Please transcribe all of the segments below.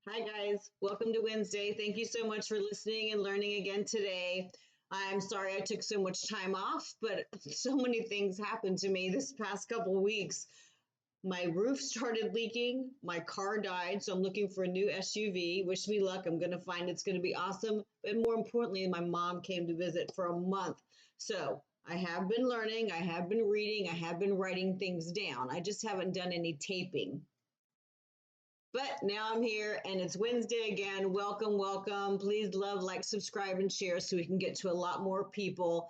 Hi, guys. Welcome to Wednesday. Thank you so much for listening and learning again today. I'm sorry I took so much time off, but so many things happened to me this past couple of weeks. My roof started leaking, my car died, so I'm looking for a new SUV. Wish me luck. I'm going to find it's going to be awesome. But more importantly, my mom came to visit for a month. So I have been learning, I have been reading, I have been writing things down. I just haven't done any taping. But now I'm here and it's Wednesday again. Welcome, welcome. Please love, like, subscribe, and share so we can get to a lot more people.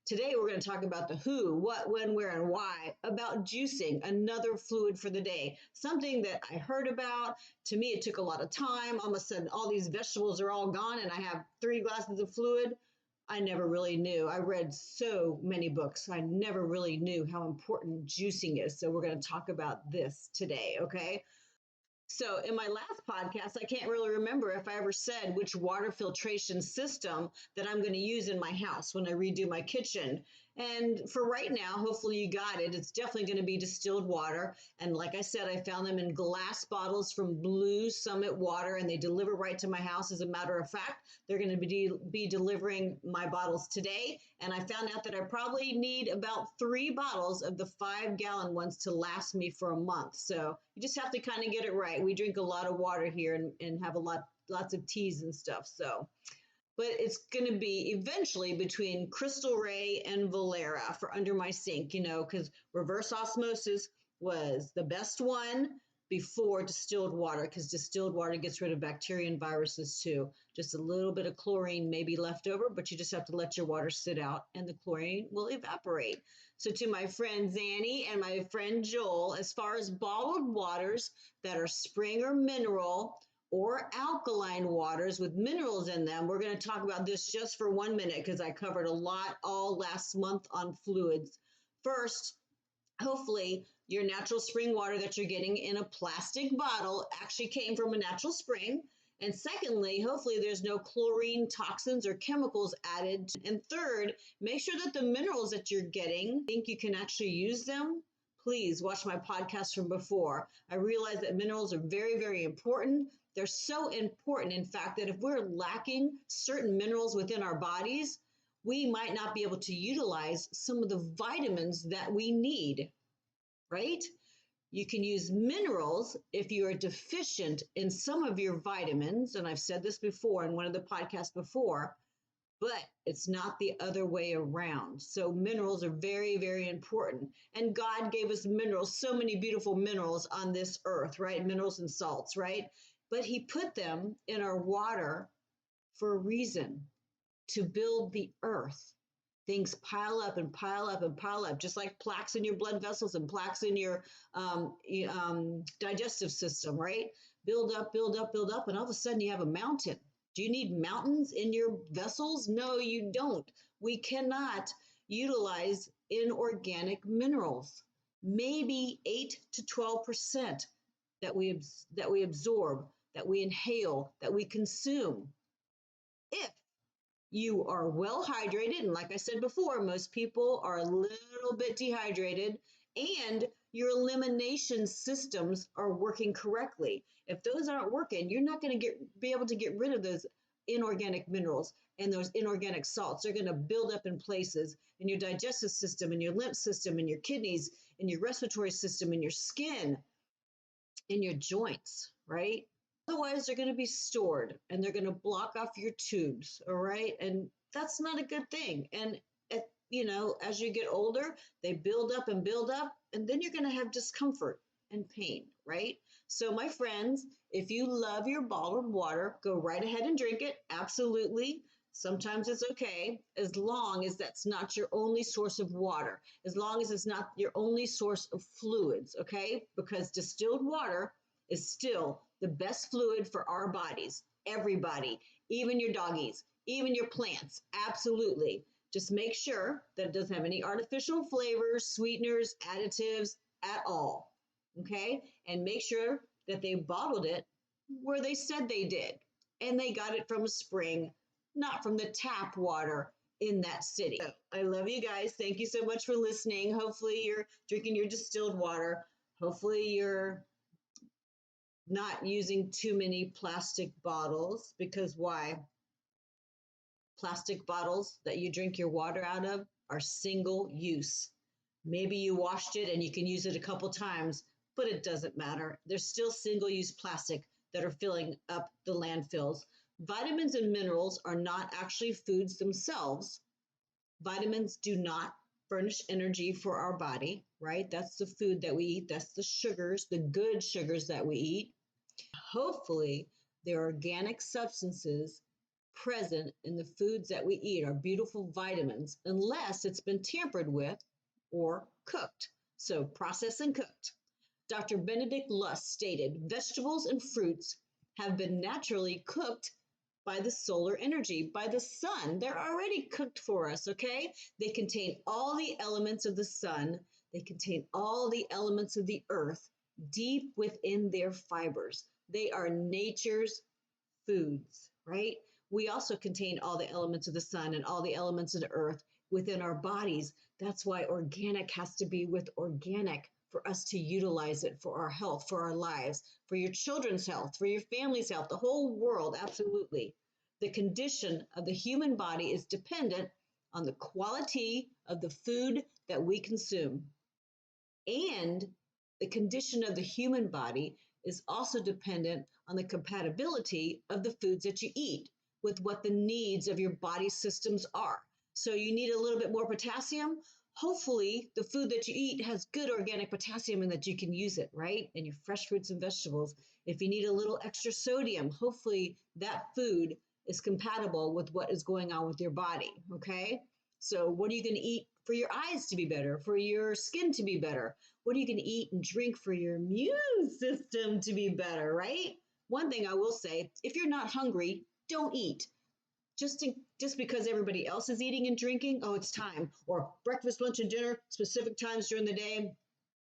Today, we're going to talk about the who, what, when, where, and why, about juicing, another fluid for the day. Something that I heard about. To me, it took a lot of time. All of a sudden, all these vegetables are all gone and I have 3 glasses of fluid. I never really knew. I read so many books. I never really knew how important juicing is. So we're going to talk about this today, okay? So, in my last podcast, I can't really remember if I ever said which water filtration system that I'm going to use in my house when I redo my kitchen. And for right now, hopefully you got it. It's definitely going to be distilled water. And like I said, I found them in glass bottles from Blue Summit Water, and they deliver right to my house. As a matter of fact, they're going to be delivering my bottles today. And I found out that I probably need about 3 bottles of the 5 gallon ones to last me for a month. So you just have to kind of get it right. We drink a lot of water here and have lots of teas and stuff. So, but it's going to be eventually between Crystal Ray and Valera for under my sink, because reverse osmosis was the best one before distilled water, because distilled water gets rid of bacteria and viruses too. Just a little bit of chlorine may be left over, but you just have to let your water sit out and the chlorine will evaporate. So to my friend Zanny and my friend Joel, as far as bottled waters that are spring or mineral, or alkaline waters with minerals in them. We're going to talk about this just for 1 minute because I covered a lot all last month on fluids. First, hopefully your natural spring water that you're getting in a plastic bottle actually came from a natural spring. And secondly, hopefully there's no chlorine, toxins, or chemicals added. And third, make sure that the minerals that you're getting, think you can actually use them. Please watch my podcast from before. I realize that minerals are very, very important. They're so important, in fact, that if we're lacking certain minerals within our bodies, we might not be able to utilize some of the vitamins that we need, right? You can use minerals if you are deficient in some of your vitamins. And I've said this before in one of the podcasts before, but it's not the other way around. So minerals are very, very important. And God gave us minerals, so many beautiful minerals on this earth, right? Minerals and salts, right? But he put them in our water for a reason, to build the earth. Things pile up and pile up and pile up, just like plaques in your blood vessels and plaques in your digestive system, right? Build up, build up, build up, and all of a sudden you have a mountain. Do you need mountains in your vessels? No, you don't. We cannot utilize inorganic minerals. Maybe 8 to 12% that we absorb, that we inhale, that we consume. If you are well hydrated, and like I said before, most people are a little bit dehydrated, and your elimination systems are working correctly. If those aren't working, you're not going to be able to get rid of those inorganic minerals and those inorganic salts. They're going to build up in places in your digestive system, in your lymph system, in your kidneys, in your respiratory system, in your skin, in your joints, right? Otherwise, they're going to be stored and they're going to block off your tubes, all right? And that's not a good thing. And, as you get older, they build up, and then you're going to have discomfort and pain, right? So, my friends, if you love your bottled water, go right ahead and drink it. Absolutely. Sometimes it's okay, as long as that's not your only source of water, as long as it's not your only source of fluids, okay? Because distilled water is still the best fluid for our bodies, everybody, even your doggies, even your plants, absolutely. Just make sure that it doesn't have any artificial flavors, sweeteners, additives at all, okay? And make sure that they bottled it where they said they did, and they got it from a spring, not from the tap water in that city. So, I love you guys. Thank you so much for listening. Hopefully you're drinking your distilled water. Hopefully you're not using too many plastic bottles, because why? Plastic bottles that you drink your water out of are single use. Maybe you washed it and you can use it a couple times, but it doesn't matter. There's still single use plastic that are filling up the landfills. Vitamins and minerals are not actually foods themselves. Vitamins do not furnish energy for our body, right? That's the food that we eat. That's the sugars, the good sugars that we eat. Hopefully, there are organic substances present in the foods that we eat, our beautiful vitamins, unless it's been tampered with or cooked. So processed and cooked. Dr. Benedict Lust stated, vegetables and fruits have been naturally cooked by the solar energy, by the sun. They're already cooked for us, okay? They contain all the elements of the sun. They contain all the elements of the earth deep within their fibers. They are nature's foods, right? We also contain all the elements of the sun and all the elements of the earth within our bodies. That's why organic has to be with organic for us to utilize it for our health, for our lives, for your children's health, for your family's health, the whole world, absolutely. The condition of the human body is dependent on the quality of the food that we consume. And the condition of the human body is also dependent on the compatibility of the foods that you eat with what the needs of your body systems are. So you need a little bit more potassium. Hopefully the food that you eat has good organic potassium and that you can use it, right? And your fresh fruits and vegetables. If you need a little extra sodium, hopefully that food is compatible with what is going on with your body, okay? So what are you going to eat for your eyes to be better, for your skin to be better? What are you going to eat and drink for your immune system to be better, right? One thing I will say, if you're not hungry, don't eat. Just because everybody else is eating and drinking, oh, it's time. Or breakfast, lunch, and dinner, specific times during the day.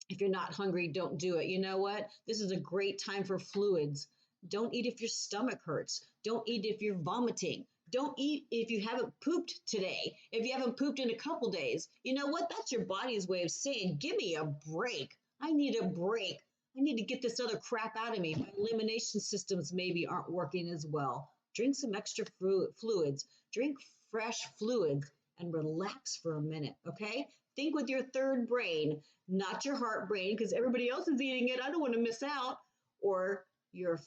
If you're not hungry, don't do it. You know what? This is a great time for fluids. Don't eat if your stomach hurts. Don't eat if you're vomiting. Don't eat if you haven't pooped today. If you haven't pooped in a couple days. You know what? That's your body's way of saying, give me a break. I need a break. I need to get this other crap out of me. My elimination systems maybe aren't working as well. Drink some extra fluids. Drink fresh fluids and relax for a minute, okay? Think with your third brain, not your heart brain, because everybody else is eating it. I don't want to miss out. Or your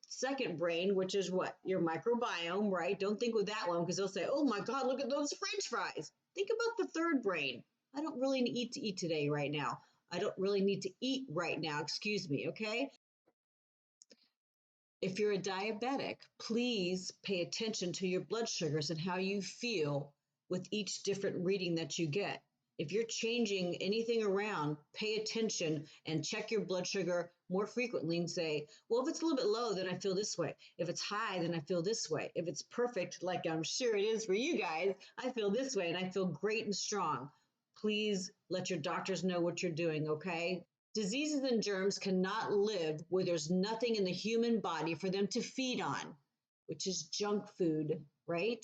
second brain, which is what? Your microbiome, right? Don't think with that one because they'll say, oh my God, look at those French fries. Think about the third brain. I don't really need to eat today right now. I don't really need to eat right now, excuse me, okay? If you're a diabetic, please pay attention to your blood sugars and how you feel with each different reading that you get. If you're changing anything around, pay attention and check your blood sugar more frequently and say, well, if it's a little bit low, then I feel this way. If it's high, then I feel this way. If it's perfect, like I'm sure it is for you guys, I feel this way and I feel great and strong. Please let your doctors know what you're doing, okay? Diseases and germs cannot live where there's nothing in the human body for them to feed on, which is junk food, right?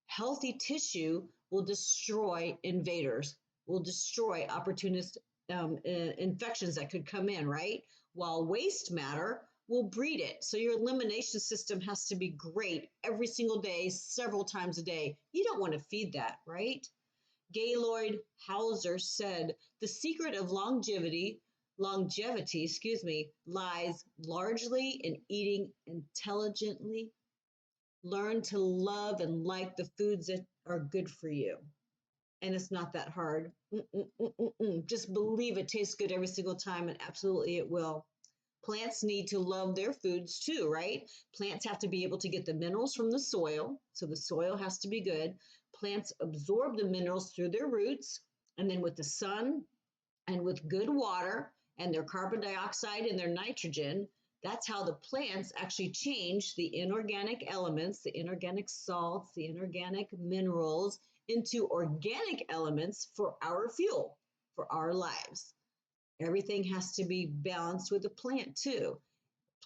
Healthy tissue will destroy invaders, will destroy opportunist infections that could come in, right? While waste matter will breed it. So your elimination system has to be great every single day, several times a day. You don't want to feed that, right? Gaylord Hauser said, the secret of longevity, lies largely in eating intelligently. Learn to love and like the foods that are good for you. And it's not that hard. Just believe it tastes good every single time, and absolutely it will. Plants need to love their foods too, right? Plants have to be able to get the minerals from the soil, so the soil has to be good. Plants absorb the minerals through their roots, and then with the sun and with good water and their carbon dioxide and their nitrogen, that's how the plants actually change the inorganic elements, the inorganic salts, the inorganic minerals into organic elements for our fuel, for our lives. Everything has to be balanced with the plant too.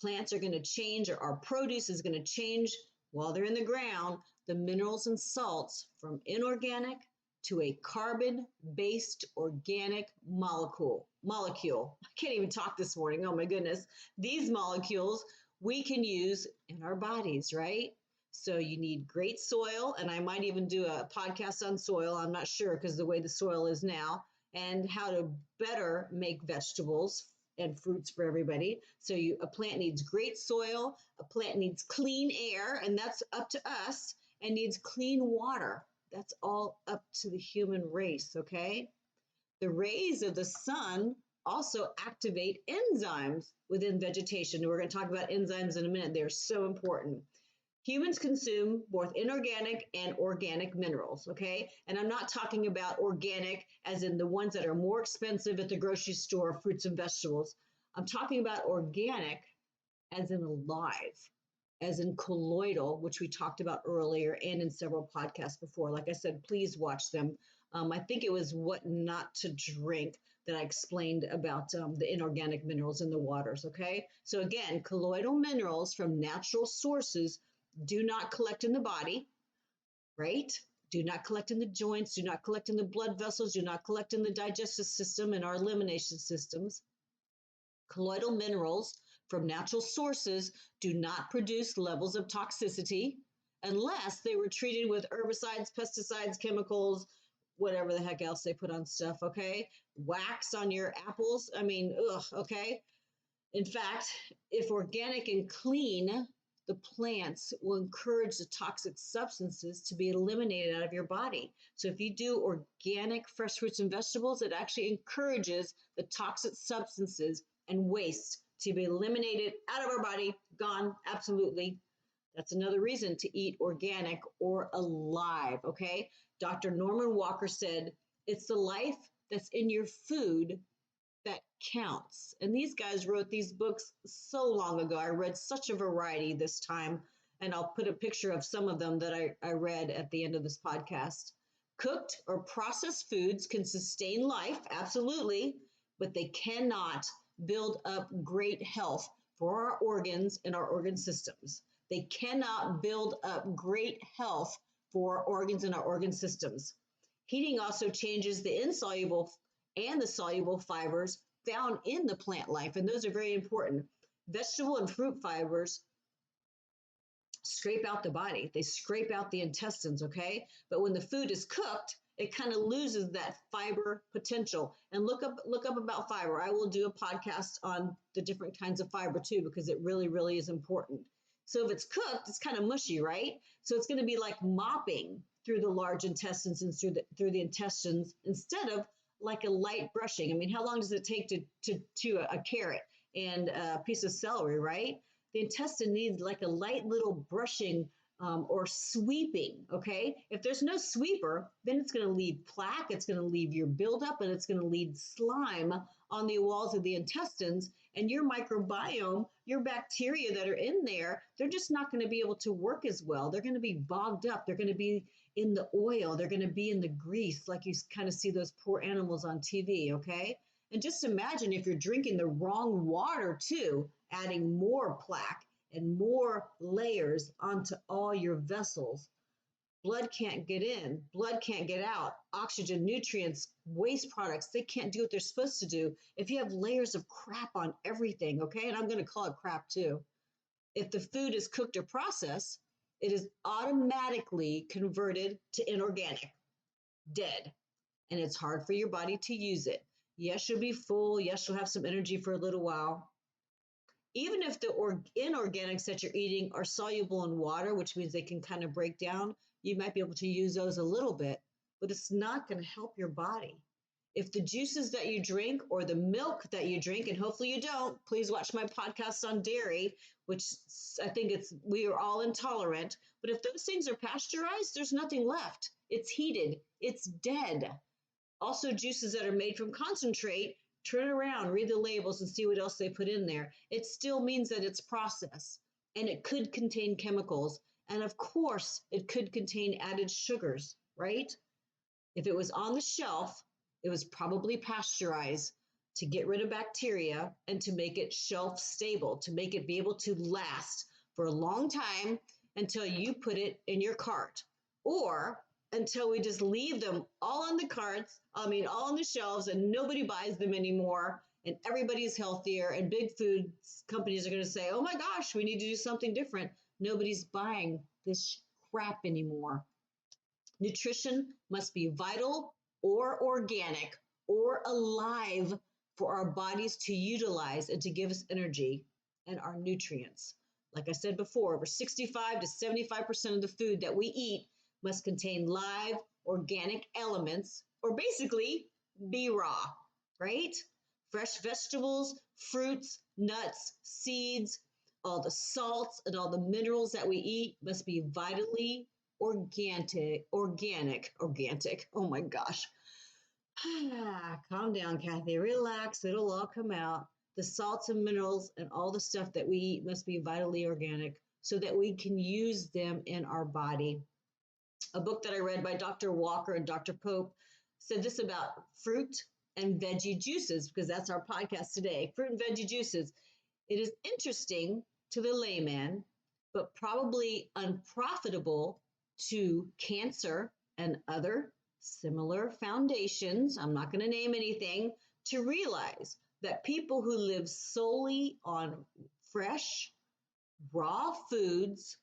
Plants are going to change, or our produce is going to change while they're in the ground, the minerals and salts from inorganic to a carbon-based organic molecule. molecule. I can't even talk this morning. Oh my goodness. These molecules we can use in our bodies, right? So you need great soil, and I might even do a podcast on soil. I'm not sure because the way the soil is now, and how to better make vegetables and fruits for everybody. So a plant needs great soil, a plant needs clean air, and that's up to us, and needs clean water. That's all up to the human race, okay? The rays of the sun also activate enzymes within vegetation. We're going to talk about enzymes in a minute. They're so important. Humans consume both inorganic and organic minerals, okay? And I'm not talking about organic as in the ones that are more expensive at the grocery store, fruits and vegetables. I'm talking about organic as in alive, as in colloidal, which we talked about earlier and in several podcasts before. Like I said, please watch them. I think it was What Not to Drink that I explained about the inorganic minerals in the waters, okay? So again, colloidal minerals from natural sources do not collect in the body, right? Do not collect in the joints, do not collect in the blood vessels, do not collect in the digestive system and our elimination systems. Colloidal minerals from natural sources do not produce levels of toxicity unless they were treated with herbicides, pesticides, chemicals, whatever the heck else they put on stuff, okay? Wax on your apples, I mean, ugh, okay? In fact, if organic and clean, the plants will encourage the toxic substances to be eliminated out of your body. So if you do organic fresh fruits and vegetables, it actually encourages the toxic substances and waste to be eliminated out of our body, gone, absolutely. That's another reason to eat organic or alive, okay? Dr. Norman Walker said, it's the life that's in your food that counts. And these guys wrote these books so long ago. I read such a variety this time, and I'll put a picture of some of them that I read at the end of this podcast. Cooked or processed foods can sustain life, absolutely, but they cannot build up great health for our organs and our organ systems. They cannot build up great health for our organs and our organ systems. Heating also changes the insoluble and the soluble fibers found in the plant life, and those are very important. Vegetable and fruit fibers scrape out the body. They scrape out the intestines, okay? But when the food is cooked, it kind of loses that fiber potential. And look up about fiber. I will do a podcast on the different kinds of fiber too, because it really, really is important. So if it's cooked, it's kind of mushy, right? So it's going to be like mopping through the large intestines and through the intestines instead of like a light brushing. I mean, how long does it take to chew a carrot and a piece of celery, right? The intestine needs like a light little brushing or sweeping, okay? If there's no sweeper, then it's going to leave plaque, it's going to leave your buildup, and it's going to leave slime on the walls of the intestines. And your microbiome, your bacteria that are in there, they're just not going to be able to work as well. They're going to be bogged up. They're going to be in the oil. They're going to be in the grease, like you kind of see those poor animals on TV, okay? And just imagine if you're drinking the wrong water too, adding more plaque and more layers onto all your vessels. Blood can't get in, blood can't get out. Oxygen, nutrients, waste products, they can't do what they're supposed to do if you have layers of crap on everything, okay? And I'm going to call it crap too. If the food is cooked or processed, it is automatically converted to inorganic, dead, and it's hard for your body to use it. Yes, you'll be full. Yes, you'll have some energy for a little while. Even if the inorganics that you're eating are soluble in water, which means they can kind of break down, you might be able to use those a little bit, but it's not going to help your body. If the juices that you drink or the milk that you drink, and hopefully you don't, please watch my podcast on dairy, which I think we are all intolerant. But if those things are pasteurized, there's nothing left. It's heated. It's dead. Also, juices that are made from concentrate, turn around, read the labels and see what else they put in there. It still means that it's processed, and it could contain chemicals. And of course, it could contain added sugars, right? If it was on the shelf, it was probably pasteurized to get rid of bacteria and to make it shelf stable, to make it be able to last for a long time until you put it in your cart. Or until we just leave them all on the carts, all on the shelves, and nobody buys them anymore. And everybody's healthier, and big food companies are going to say, oh my gosh, we need to do something different. Nobody's buying this crap anymore. Nutrition must be vital or organic or alive for our bodies to utilize and to give us energy and our nutrients. Like I said before, over 65 to 75% of the food that we eat must contain live organic elements, or basically be raw, right? Fresh vegetables, fruits, nuts, seeds, all the salts and all the minerals that we eat must be vitally organic. Oh my gosh. Calm down, Kathy. Relax. It'll all come out. The salts and minerals and all the stuff that we eat must be vitally organic so that we can use them in our body. A book that I read by Dr. Walker and Dr. Pope said this about fruit and veggie juices, because that's our podcast today. Fruit and veggie juices. It is interesting to the layman, but probably unprofitable to cancer and other similar foundations, I'm not going to name anything, to realize that people who live solely on fresh, raw foods,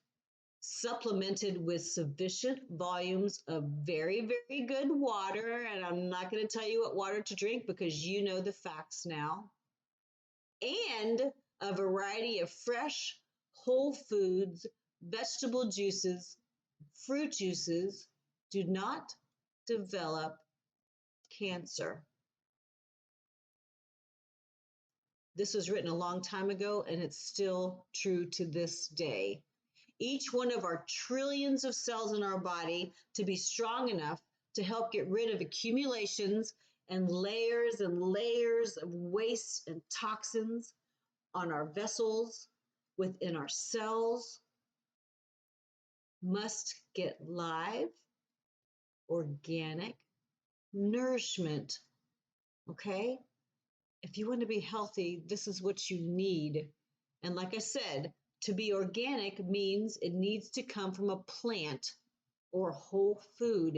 supplemented with sufficient volumes of very, very good water, and I'm not going to tell you what water to drink because you know the facts now, and a variety of fresh, whole foods, vegetable juices, fruit juices do not develop cancer. This was written a long time ago, and it's still true to this day. Each one of our trillions of cells in our body to be strong enough to help get rid of accumulations and layers of waste and toxins on our vessels, within our cells, must get live, organic nourishment. Okay? If you want to be healthy, this is what you need. And like I said, to be organic means it needs to come from a plant or whole food.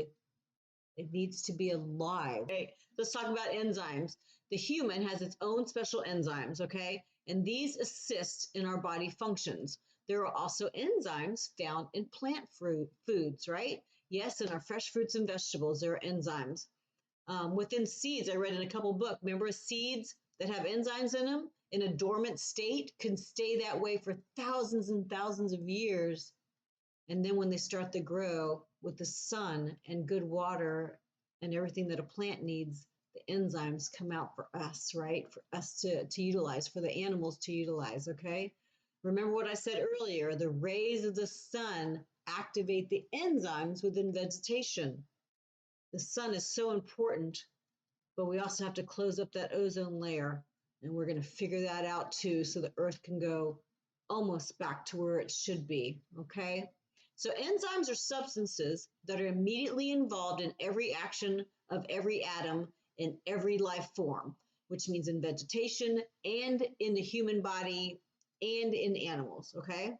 It needs to be alive. Okay, let's talk about enzymes. The human has its own special enzymes, okay? And these assist in our body functions. There are also enzymes found in plant foods, right? Yes, in our fresh fruits and vegetables, there are enzymes. Within seeds, I read in a couple books, remember seeds that have enzymes in them in a dormant state can stay that way for thousands and thousands of years. And then when they start to grow with the sun and good water and everything that a plant needs, the enzymes come out for us, right? For us to utilize, for the animals to utilize, okay? Remember what I said earlier, the rays of the sun activate the enzymes within vegetation. The sun is so important, but we also have to close up that ozone layer. And we're going to figure that out too, so the earth can go almost back to where it should be, okay? So enzymes are substances that are immediately involved in every action of every atom in every life form, which means in vegetation and in the human body and in animals, okay?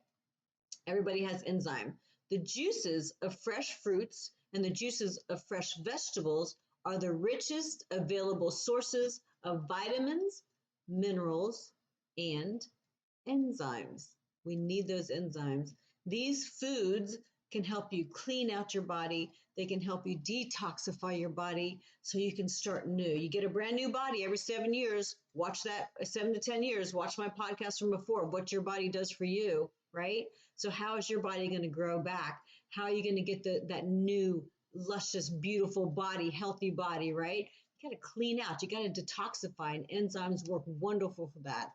Everybody has enzyme. The juices of fresh fruits and the juices of fresh vegetables are the richest available sources of vitamins, minerals, and enzymes. We need those enzymes. These foods can help you clean out your body. They can help you detoxify your body so you can start new. You get a brand new body every 7 years. Watch that 7 to 10 years. Watch my podcast from before, what your body does for you, right? So how is your body going to grow back? How are you going to get that new, luscious, beautiful body, healthy body, right? You got to clean out. You got to detoxify, and enzymes work wonderful for that.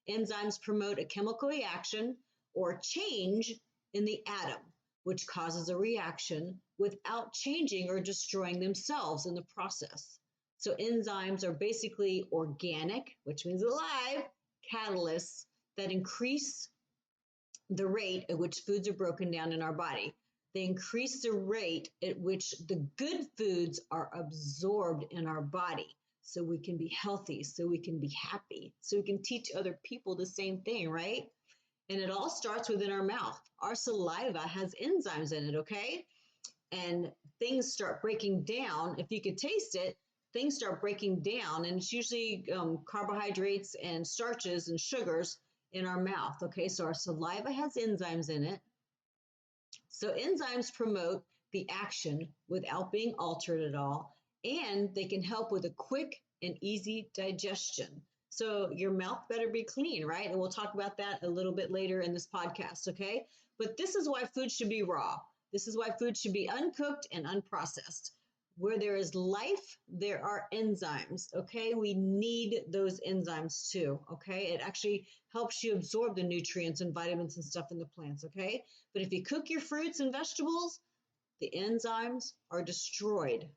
Enzymes promote a chemical reaction or change in the atom, which causes a reaction without changing or destroying themselves in the process. So enzymes are basically organic, which means alive, catalysts that increase the rate at which foods are broken down in our body. They increase the rate at which the good foods are absorbed in our body so we can be healthy, so we can be happy, so we can teach other people the same thing, right? And it all starts within our mouth. Our saliva has enzymes in it, okay? And things start breaking down. If you could taste it, things start breaking down, and it's usually carbohydrates and starches and sugars in our mouth. Okay, so our saliva has enzymes in it. So enzymes promote the action without being altered at all, and they can help with a quick and easy digestion. So your mouth better be clean, right? And we'll talk about that a little bit later in this podcast, okay? But this is why food should be raw. This is why food should be uncooked and unprocessed. Where there is life, there are enzymes, okay? We need those enzymes too, okay? It actually helps you absorb the nutrients and vitamins and stuff in the plants, okay? But if you cook your fruits and vegetables, the enzymes are destroyed.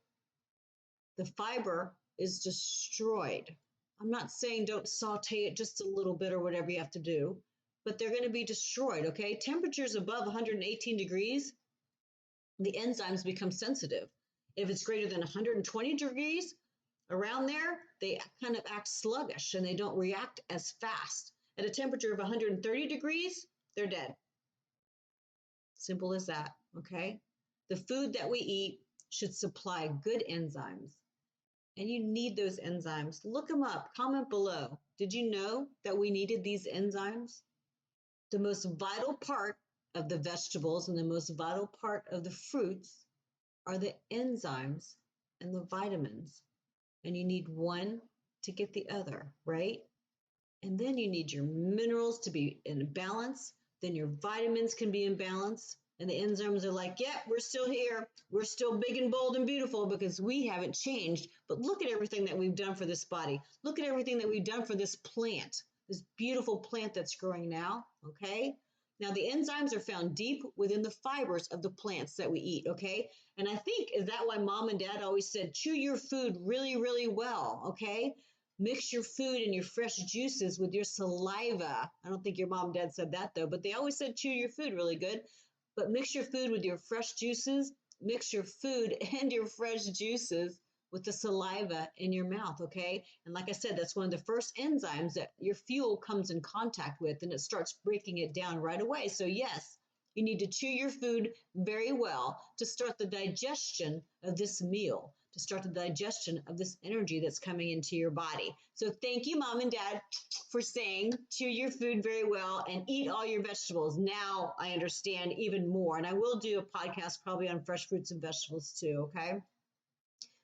The fiber is destroyed. I'm not saying don't saute it just a little bit or whatever you have to do, but they're going to be destroyed, okay? Temperatures above 118 degrees, the enzymes become sensitive. If it's greater than 120 degrees, around there, they kind of act sluggish and they don't react as fast. At a temperature of 130 degrees, they're dead. Simple as that, okay? The food that we eat should supply good enzymes. And you need those enzymes. Look them up, comment below. Did you know that we needed these enzymes? The most vital part of the vegetables and the most vital part of the fruits are the enzymes and the vitamins. And you need one to get the other, right? And then you need your minerals to be in balance. Then your vitamins can be in balance. And the enzymes are like, yeah, we're still here. We're still big and bold and beautiful because we haven't changed. But look at everything that we've done for this body. Look at everything that we've done for this plant, this beautiful plant that's growing now, okay? Now, the enzymes are found deep within the fibers of the plants that we eat, okay? And I think, is that why mom and dad always said, chew your food really, really well, okay? Mix your food and your fresh juices with your saliva. I don't think your mom and dad said that, though, but they always said chew your food really good. But mix your food with your fresh juices, mix your food and your fresh juices with the saliva in your mouth, okay? And like I said, that's one of the first enzymes that your fuel comes in contact with, and it starts breaking it down right away. So yes, you need to chew your food very well to start the digestion of this meal, to start the digestion of this energy that's coming into your body. So thank you, mom and dad, for saying chew your food very well and eat all your vegetables. Now I understand even more. And I will do a podcast probably on fresh fruits and vegetables too, okay?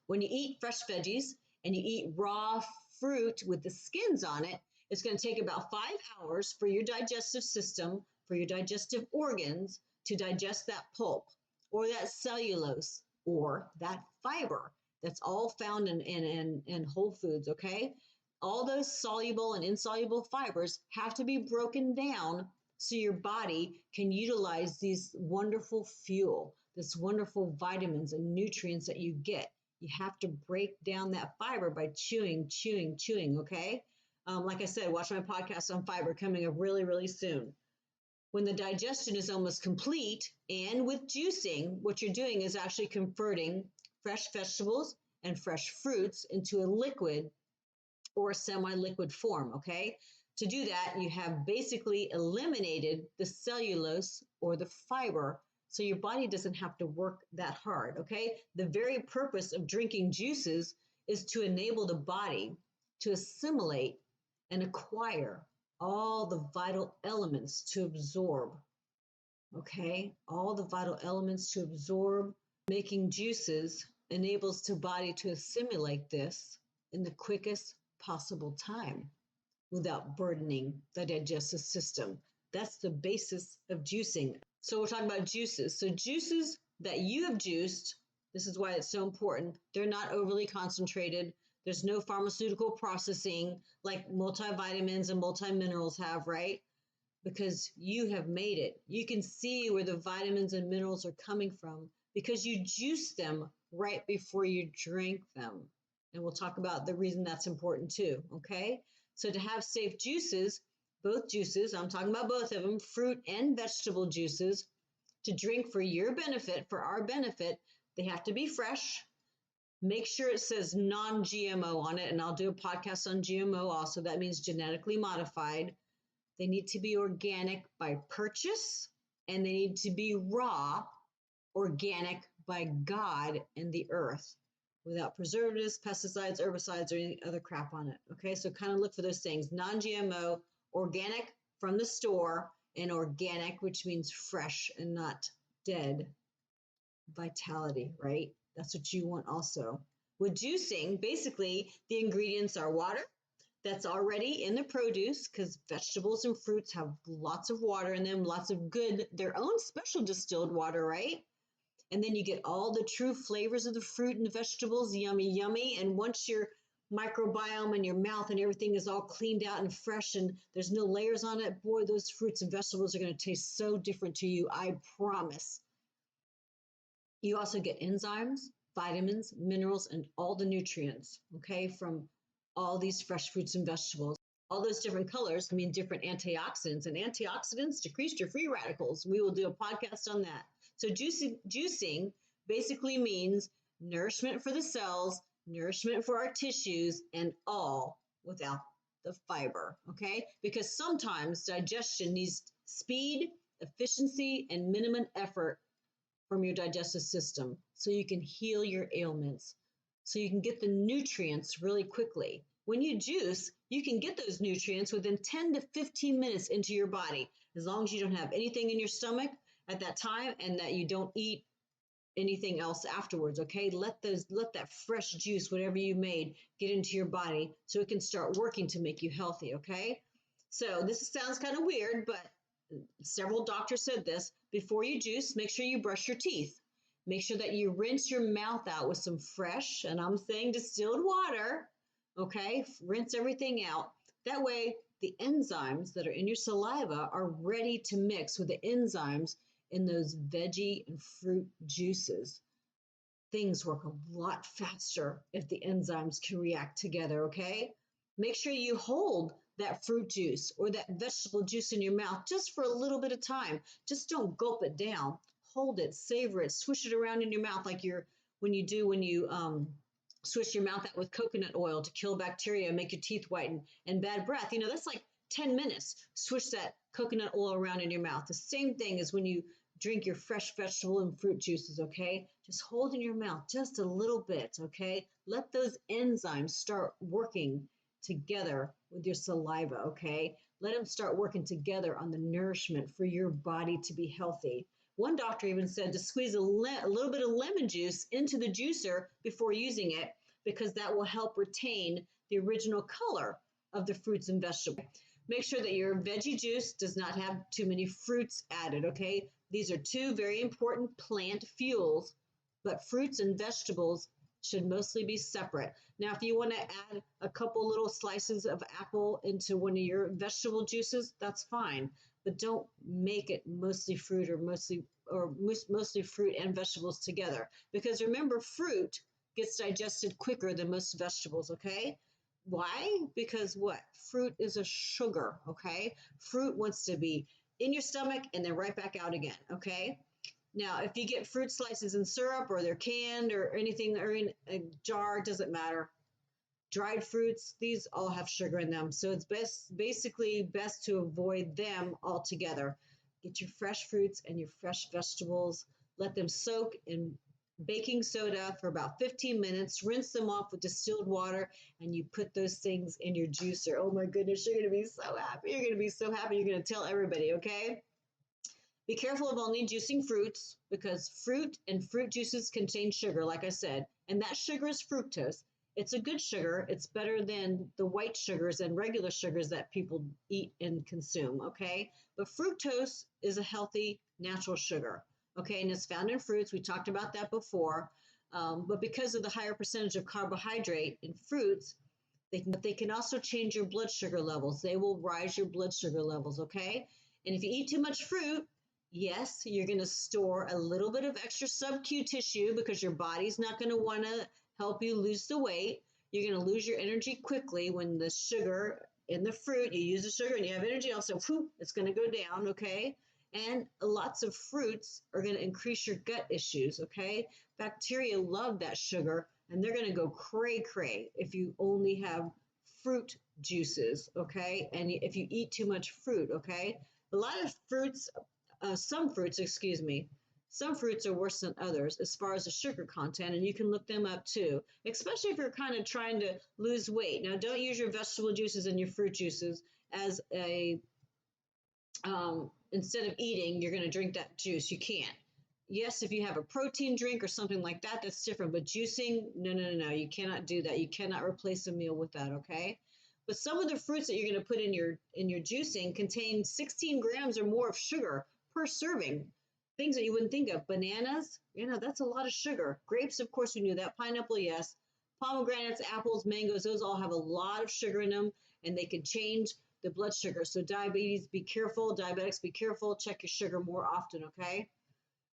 When you eat fresh veggies and you eat raw fruit with the skins on it, it's going to take about 5 hours for your digestive system, for your digestive organs to digest that pulp or that cellulose or that fiber that's all found in whole foods, okay? All those soluble and insoluble fibers have to be broken down so your body can utilize these wonderful fuel, this wonderful vitamins and nutrients that you get. You have to break down that fiber by chewing, okay? Like I said, watch my podcast on fiber coming up really, really soon. When the digestion is almost complete and with juicing, what you're doing is actually converting fresh vegetables and fresh fruits into a liquid or a semi-liquid form, okay? To do that, you have basically eliminated the cellulose or the fiber, so your body doesn't have to work that hard, okay? The very purpose of drinking juices is to enable the body to assimilate and acquire all the vital elements to absorb, okay? All the vital elements to absorb. Making juices enables the body to assimilate this in the quickest possible time without burdening the digestive system. That's the basis of juicing. So we're talking about juices. So juices that you have juiced, this is why it's so important. They're not overly concentrated. There's no pharmaceutical processing like multivitamins and multiminerals have, right? Because you have made it. You can see where the vitamins and minerals are coming from because you juice them right before you drink them. And we'll talk about the reason that's important too, okay? So to have safe juices, both juices, I'm talking about both of them, fruit and vegetable juices, to drink for your benefit, for our benefit, they have to be fresh. Make sure it says non-GMO on it, and I'll do a podcast on GMO also. That means genetically modified. They need to be organic by purchase, and they need to be raw, organic by God and the earth without preservatives, pesticides, herbicides, or any other crap on it. Okay, so kind of look for those things. Non-GMO, organic from the store, and organic, which means fresh and not dead. Vitality, right? That's what you want also. With juicing, basically, the ingredients are water that's already in the produce because vegetables and fruits have lots of water in them, lots of good, their own special distilled water, right? And then you get all the true flavors of the fruit and the vegetables, yummy, yummy. And once your microbiome in your mouth and everything is all cleaned out and fresh and there's no layers on it, boy, those fruits and vegetables are going to taste so different to you, I promise. You also get enzymes, vitamins, minerals, and all the nutrients, okay, from all these fresh fruits and vegetables. All those different colors mean different antioxidants, and antioxidants decrease your free radicals. We will do a podcast on that. So juicing basically means nourishment for the cells, nourishment for our tissues, and all without the fiber, okay? Because sometimes digestion needs speed, efficiency, and minimum effort from your digestive system so you can heal your ailments, so you can get the nutrients really quickly. When you juice, you can get those nutrients within 10 to 15 minutes into your body, as long as you don't have anything in your stomach at that time and that you don't eat anything else afterwards, okay? Let that fresh juice, whatever you made, get into your body so it can start working to make you healthy, okay? So this sounds kind of weird, but several doctors said this. Before you juice, make sure you brush your teeth. Make sure that you rinse your mouth out with some fresh, and I'm saying distilled water, okay? Rinse everything out. That way, the enzymes that are in your saliva are ready to mix with the enzymes in those veggie and fruit juices. Things work a lot faster if the enzymes can react together, okay? Make sure you hold that fruit juice or that vegetable juice in your mouth just for a little bit of time. Just don't gulp it down. Hold it, savor it, swish it around in your mouth like when you swish your mouth out with coconut oil to kill bacteria, make your teeth whiten, and bad breath. That's like 10 minutes. Swish that coconut oil around in your mouth. The same thing as when you drink your fresh vegetable and fruit juices, okay? Just hold in your mouth just a little bit, okay? Let those enzymes start working together with your saliva, okay? Let them start working together on the nourishment for your body to be healthy. One doctor even said to squeeze a little bit of lemon juice into the juicer before using it because that will help retain the original color of the fruits and vegetables. Make sure that your veggie juice does not have too many fruits added, okay? These are two very important plant fuels, but fruits and vegetables should mostly be separate. Now, if you want to add a couple little slices of apple into one of your vegetable juices, that's fine. But don't make it mostly fruit or mostly fruit and vegetables together. Because remember, fruit gets digested quicker than most vegetables, okay? Why? Because what? Fruit is a sugar, okay? Fruit wants to be in your stomach and then right back out again, okay? Now, if you get fruit slices in syrup or they're canned or anything or in a jar, doesn't matter. Dried fruits, these all have sugar in them. So it's basically best to avoid them altogether. Get your fresh fruits and your fresh vegetables. Let them soak in baking soda for about 15 minutes. Rinse them off with distilled water and you put those things in your juicer. Oh my goodness, you're going to be so happy. You're going to be so happy. You're going to tell everybody, okay? Be careful of only juicing fruits because fruit and fruit juices contain sugar, like I said, and that sugar is fructose. It's a good sugar. It's better than the white sugars and regular sugars that people eat and consume, okay? But fructose is a healthy, natural sugar, okay? And it's found in fruits. We talked about that before. But because of the higher percentage of carbohydrate in fruits, they can also change your blood sugar levels. They will rise your blood sugar levels, okay? And if you eat too much fruit, yes, you're going to store a little bit of extra sub-Q tissue because your body's not going to want to help you lose the weight. You're going to lose your energy quickly when the sugar in the fruit, you use the sugar and you have energy, also, whoop, it's going to go down, okay? And lots of fruits are going to increase your gut issues, okay? Bacteria love that sugar and they're going to go cray-cray if you only have fruit juices, okay? And if you eat too much fruit, okay? A lot of fruits, some fruits Some fruits are worse than others as far as the sugar content, and you can look them up too, especially if you're kind of trying to lose weight. Now, don't use your vegetable juices and your fruit juices as a instead of eating, you're going to drink that juice. You can't. Yes, if you have a protein drink or something like that, that's different. But juicing, no, no, no, no. You cannot do that. You cannot replace a meal with that, okay? But some of the fruits that you're going to put in your juicing contain 16 grams or more of sugar per serving. Things that you wouldn't think of. Bananas, that's a lot of sugar. Grapes, of course, we knew that. Pineapple, yes. Pomegranates, apples, mangoes, those all have a lot of sugar in them, and they can change the blood sugar. So diabetes, be careful. Diabetics, be careful. Check your sugar more often, okay?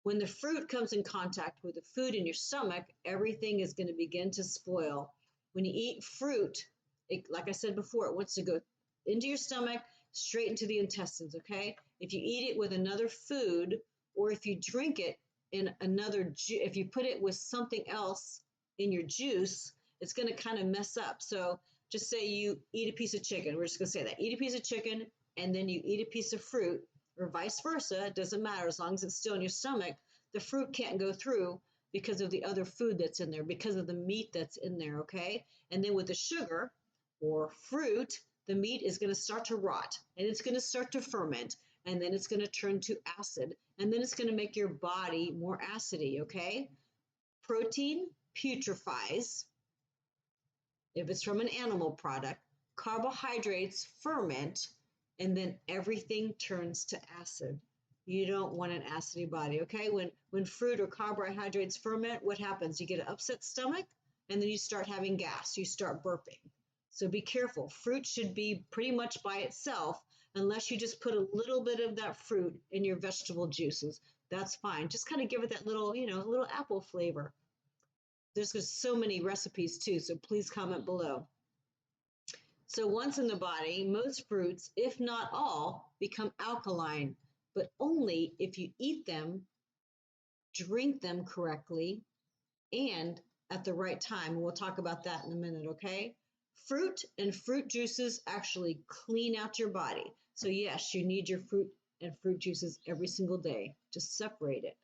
When the fruit comes in contact with the food in your stomach, everything is going to begin to spoil. When you eat fruit, like I said before, it wants to go into your stomach, straight into the intestines, okay? If you eat it with another food, or if you drink it in if you put it with something else in your juice, it's going to kind of mess up. So just say you eat a piece of chicken. We're just going to say that. Eat a piece of chicken, and then you eat a piece of fruit, or vice versa. It doesn't matter. As long as it's still in your stomach, the fruit can't go through because of the other food that's in there, because of the meat that's in there, okay? And then with the sugar or fruit, the meat is going to start to rot, and it's going to start to ferment, and then it's going to turn to acid, and then it's going to make your body more acidy, okay? Protein putrefies if it's from an animal product. Carbohydrates ferment, and then everything turns to acid. You don't want an acidy body, okay? When fruit or carbohydrates ferment, what happens? You get an upset stomach, and then you start having gas. You start burping. So be careful. Fruit should be pretty much by itself, unless you just put a little bit of that fruit in your vegetable juices. That's fine. Just kind of give it that little, little apple flavor. There's just so many recipes too, so please comment below. So once in the body, most fruits, if not all, become alkaline, but only if you eat them, drink them correctly, and at the right time. We'll talk about that in a minute, okay? Fruit and fruit juices actually clean out your body. So yes, you need your fruit and fruit juices every single day. Just separate it.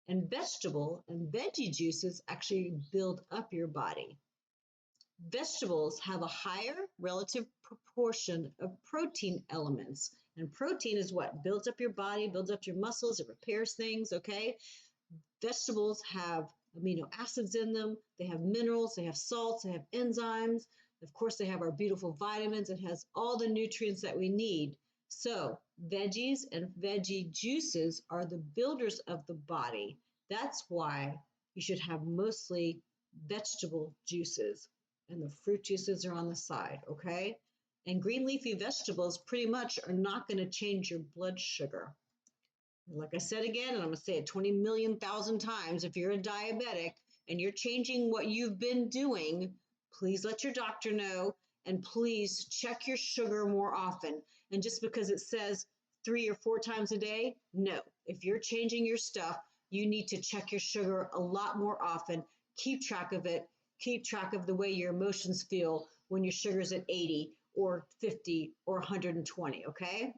And vegetable and veggie juices actually build up your body. Vegetables have a higher relative proportion of protein elements. And protein is what? Builds up your body, builds up your muscles, it repairs things, okay? Vegetables have amino acids in them, they have minerals, they have salts, they have enzymes. Of course, they have our beautiful vitamins. It has all the nutrients that we need. So veggies and veggie juices are the builders of the body. That's why you should have mostly vegetable juices, and the fruit juices are on the side, okay? And green leafy vegetables pretty much are not going to change your blood sugar. Like I said again, and I'm going to say it 20 million thousand times, if you're a diabetic and you're changing what you've been doing, please let your doctor know, and please check your sugar more often. And just because it says 3 or 4 times a day, no. If you're changing your stuff, you need to check your sugar a lot more often. Keep track of it. Keep track of the way your emotions feel when your sugar's at 80 or 50 or 120, okay?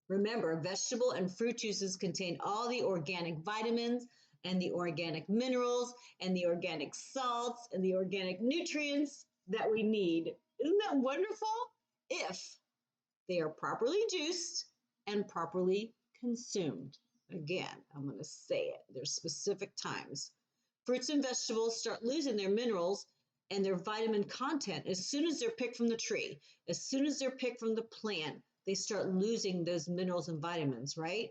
Remember, vegetable and fruit juices contain all the organic vitamins and the organic minerals and the organic salts and the organic nutrients that we need. Isn't that wonderful? If they are properly juiced and properly consumed. Again, I'm going to say it. There's specific times. Fruits and vegetables start losing their minerals and their vitamin content as soon as they're picked from the tree, as soon as they're picked from the plant. They start losing those minerals and vitamins, right?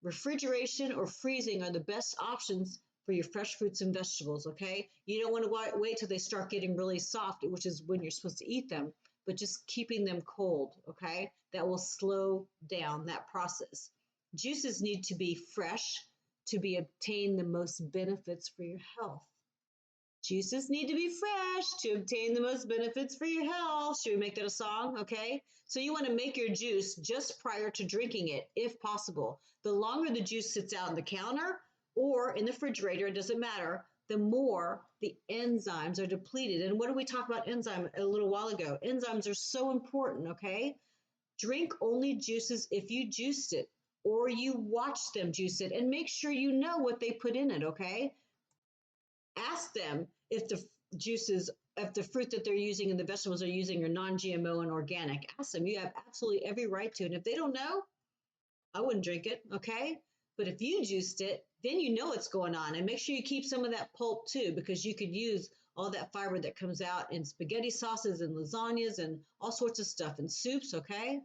Refrigeration or freezing are the best options for your fresh fruits and vegetables, okay? You don't want to wait till they start getting really soft, which is when you're supposed to eat them, but just keeping them cold, okay? That will slow down that process. Juices need to be fresh to obtain the most benefits for your health. Juices need to be fresh to obtain the most benefits for your health. Should we make that a song? Okay. So you want to make your juice just prior to drinking it, if possible. The longer the juice sits out on the counter or in the refrigerator, it doesn't matter, the more the enzymes are depleted. And what did we talk about enzyme a little while ago? Enzymes are so important, okay? Drink only juices if you juiced it. or you watch them juice it and make sure you know what they put in it, okay? Ask them if the juices, if the fruit that they're using and the vegetables they're using are non-GMO and organic. Ask them. You have absolutely every right to. And if they don't know, I wouldn't drink it, okay? But if you juiced it, then you know what's going on. And make sure you keep some of that pulp too, because you could use all that fiber that comes out in spaghetti sauces and lasagnas and all sorts of stuff and soups, okay?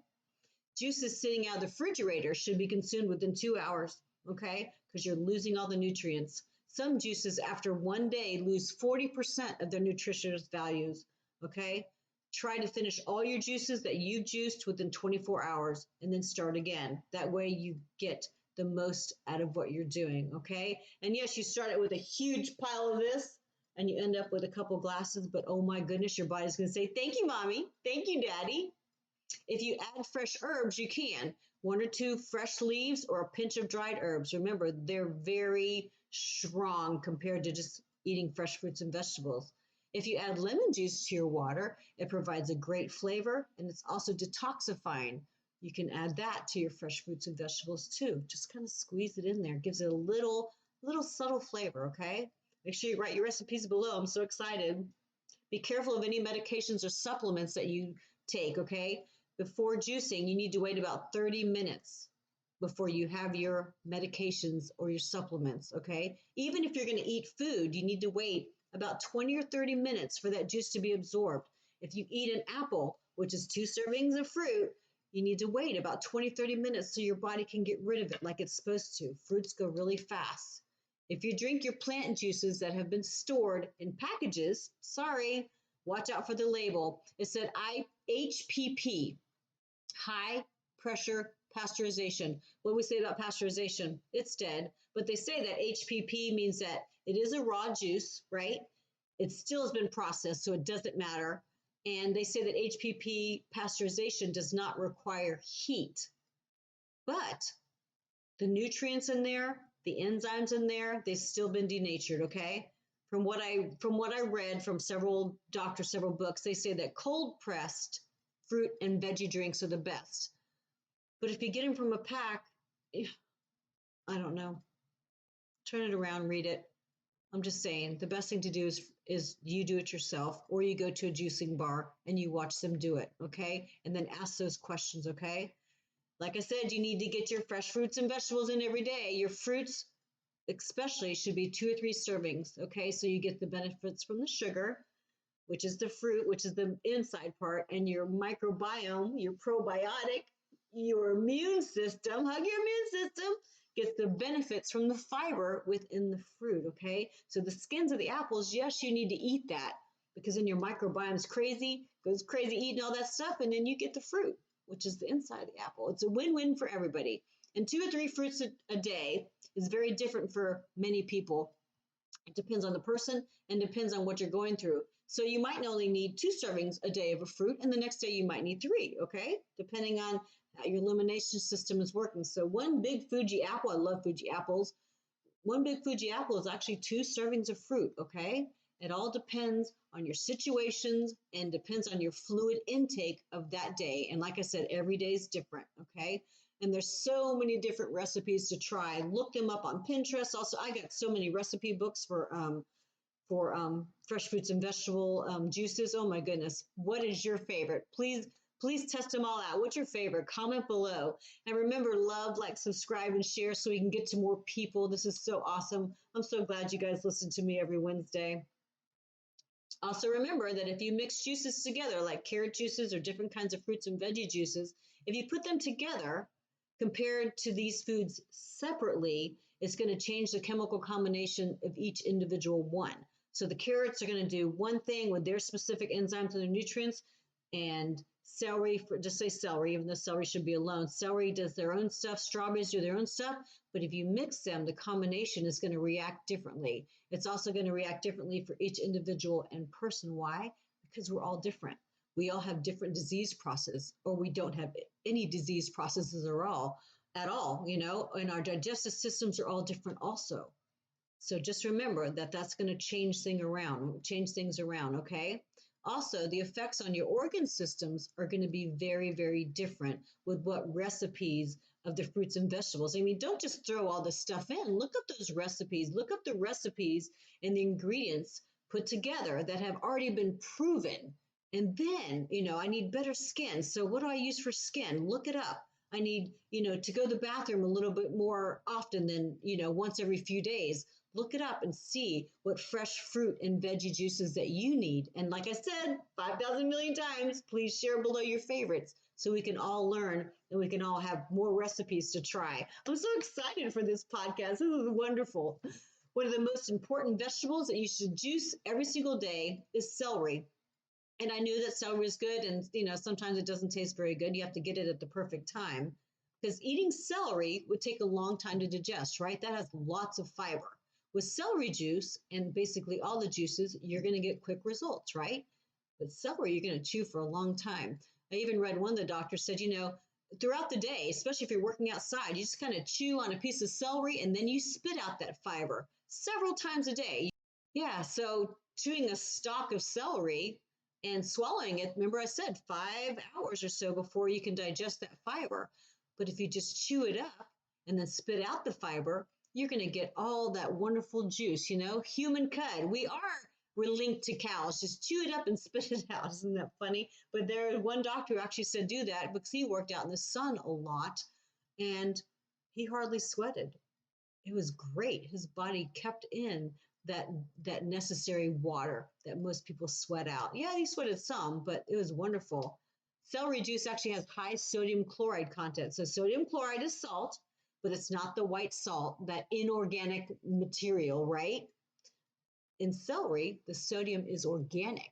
Juices sitting out of the refrigerator should be consumed within 2 hours, okay? Because you're losing all the nutrients. Some juices after one day lose 40% of their nutritious values, okay? Try to finish all your juices that you've juiced within 24 hours and then start again. That way you get the most out of what you're doing, okay? And yes, you start it with a huge pile of this and you end up with a couple glasses, but oh my goodness, your body's gonna say, thank you, mommy, thank you, daddy. If you add fresh herbs, you can. 1 or 2 fresh leaves or a pinch of dried herbs. Remember, they're very strong compared to just eating fresh fruits and vegetables. If you add lemon juice to your water, it provides a great flavor and it's also detoxifying. You can add that to your fresh fruits and vegetables too. Just kind of squeeze it in there. It gives it a little subtle flavor, okay? Make sure you write your recipes below. I'm so excited. Be careful of any medications or supplements that you take, okay? Before juicing, you need to wait about 30 minutes before you have your medications or your supplements, okay? Even if you're going to eat food, you need to wait about 20 or 30 minutes for that juice to be absorbed. If you eat an apple, which is 2 servings of fruit, you need to wait about 20, 30 minutes so your body can get rid of it like it's supposed to. Fruits go really fast. If you drink your plant juices that have been stored in packages, sorry, watch out for the label. It said HPP, high pressure pasteurization. What do we say about pasteurization? It's dead, but they say that HPP means that it is a raw juice, right? It still has been processed, so it doesn't matter. And they say that HPP pasteurization does not require heat, but the nutrients in there, the enzymes in there, they've still been denatured, okay? From what I read from several doctors, several books, they say that cold pressed fruit and veggie drinks are the best. But if you get them from a pack, I don't know. Turn it around, read it. I'm just saying the best thing to do is you do it yourself, or you go to a juicing bar and you watch them do it, okay? And then ask those questions, okay? Like I said, you need to get your fresh fruits and vegetables in every day. Your fruits especially should be 2 or 3 servings, okay? So you get the benefits from the sugar, which is the fruit, which is the inside part, and your microbiome, your probiotic, your immune system, hug your immune system, gets the benefits from the fiber within the fruit, okay? So the skins of the apples, yes, you need to eat that because then your microbiome's crazy, goes crazy eating all that stuff, and then you get the fruit, which is the inside of the apple. It's a win-win for everybody. And 2 or 3 fruits a day is very different for many people. It depends on the person and depends on what you're going through. So you might only need 2 servings a day of a fruit, and the next day you might need 3, okay? Depending on how your elimination system is working. So one big Fuji apple, I love Fuji apples. One big Fuji apple is actually 2 servings of fruit, okay? It all depends on your situations and depends on your fluid intake of that day. And like I said, every day is different, okay? And there's so many different recipes to try. Look them up on Pinterest. Also, I got so many recipe books for fresh fruits and vegetable juices. Oh my goodness. What is your favorite? Please test them all out. What's your favorite? Comment below. And remember, love, like, subscribe, and share so we can get to more people. This is so awesome. I'm so glad you guys listen to me every Wednesday. Also remember that if you mix juices together, like carrot juices or different kinds of fruits and veggie juices, if you put them together, compared to these foods separately, it's going to change the chemical combination of each individual one. So the carrots are going to do one thing with their specific enzymes and their nutrients, and celery, just say celery, even though celery should be alone. Celery does their own stuff, strawberries do their own stuff, but if you mix them, the combination is going to react differently. It's also going to react differently for each individual and person. Why? Because we're all different. We all have different disease processes, or we don't have any disease processes at all, you know, and our digestive systems are all different also. So just remember that that's going to change things around, okay? Also, the effects on your organ systems are going to be very, very different with what recipes of the fruits and vegetables. I mean, don't just throw all this stuff in. Look up those recipes. Look up the recipes and the ingredients put together that have already been proven. And then, I need better skin. So what do I use for skin? Look it up. I need, to go to the bathroom a little bit more often than, once every few days. Look it up and see what fresh fruit and veggie juices that you need. And like I said, 5,000 million times, please share below your favorites so we can all learn and we can all have more recipes to try. I'm so excited for this podcast. This is wonderful. One of the most important vegetables that you should juice every single day is celery. And I knew that celery is good, and sometimes it doesn't taste very good. You have to get it at the perfect time because eating celery would take a long time to digest, right? That has lots of fiber. With celery juice and basically all the juices, you're going to get quick results, right? But celery, you're going to chew for a long time. I even read one of the doctors said, throughout the day, especially if you're working outside, you just kind of chew on a piece of celery and then you spit out that fiber several times a day. Yeah, so chewing a stalk of celery and swallowing it, remember I said 5 hours or so before you can digest that fiber. But if you just chew it up and then spit out the fiber, you're going to get all that wonderful juice, human cud. We're linked to cows. Just chew it up and spit it out. Isn't that funny? But there was one doctor who actually said do that because he worked out in the sun a lot and he hardly sweated. It was great. His body kept in that necessary water that most people sweat out. Yeah, he sweated some, but it was wonderful. Celery juice actually has high sodium chloride content. So sodium chloride is salt, but it's not the white salt, that inorganic material, right? In celery, the sodium is organic.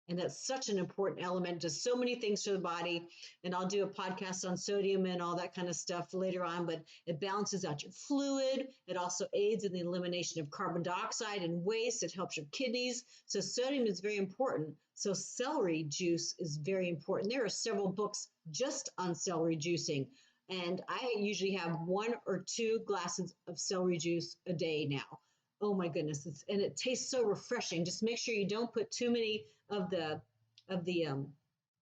And that's such an important element to so many things for the body. And I'll do a podcast on sodium and all that kind of stuff later on, but it balances out your fluid. It also aids in the elimination of carbon dioxide and waste. It helps your kidneys. So sodium is very important. So celery juice is very important. There are several books just on celery juicing. And I usually have 1 or 2 glasses of celery juice a day now. Oh my goodness. And it tastes so refreshing. Just make sure you don't put too many of the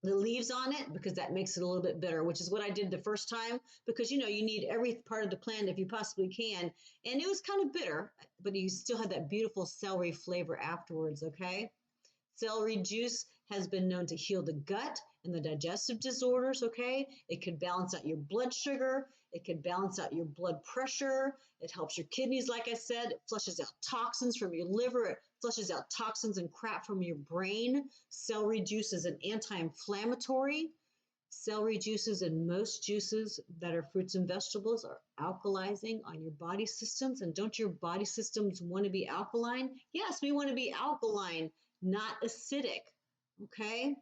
leaves on it because that makes it a little bit bitter, which is what I did the first time because you need every part of the plant if you possibly can. And it was kind of bitter, but you still had that beautiful celery flavor afterwards, okay? Celery juice has been known to heal the gut and the digestive disorders, okay? It could balance out your blood sugar. It could balance out your blood pressure. It helps your kidneys, like I said. It flushes out toxins from your liver. It flushes out toxins and crap from your brain. Celery juice is an anti-inflammatory. Celery juices and most juices that are fruits and vegetables are alkalizing on your body systems. And don't your body systems want to be alkaline? Yes, we want to be alkaline, not acidic, okay?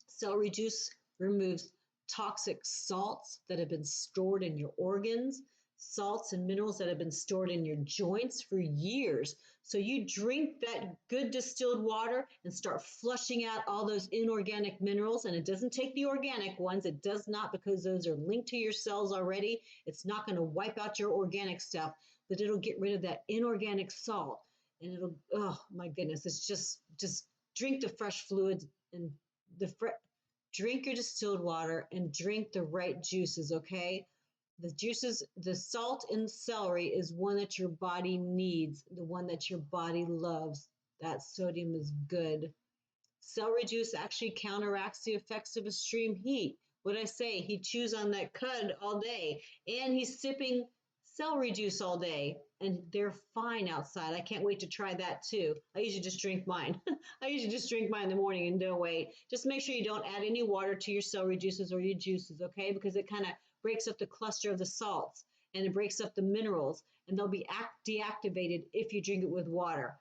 Celery juice removes toxic salts that have been stored in your organs, salts and minerals that have been stored in your joints for years. So you drink that good distilled water and start flushing out all those inorganic minerals. And it doesn't take the organic ones. It does not, because those are linked to your cells already. It's not going to wipe out your organic stuff, but it'll get rid of that inorganic salt. And it'll, oh my goodness, it's just drink the fresh fluids and drink your distilled water and drink the right juices, okay? The juices, the salt in celery is one that your body needs, the one that your body loves. That sodium is good. Celery juice actually counteracts the effects of extreme heat. What I say, he chews on that cud all day and he's sipping celery juice all day and they're fine outside. I can't wait to try that too. I usually just drink mine. I usually just drink mine in the morning and don't wait. Just make sure you don't add any water to your celery juices or your juices, okay? Because it kind of breaks up the cluster of the salts and it breaks up the minerals and they'll be deactivated if you drink it with water.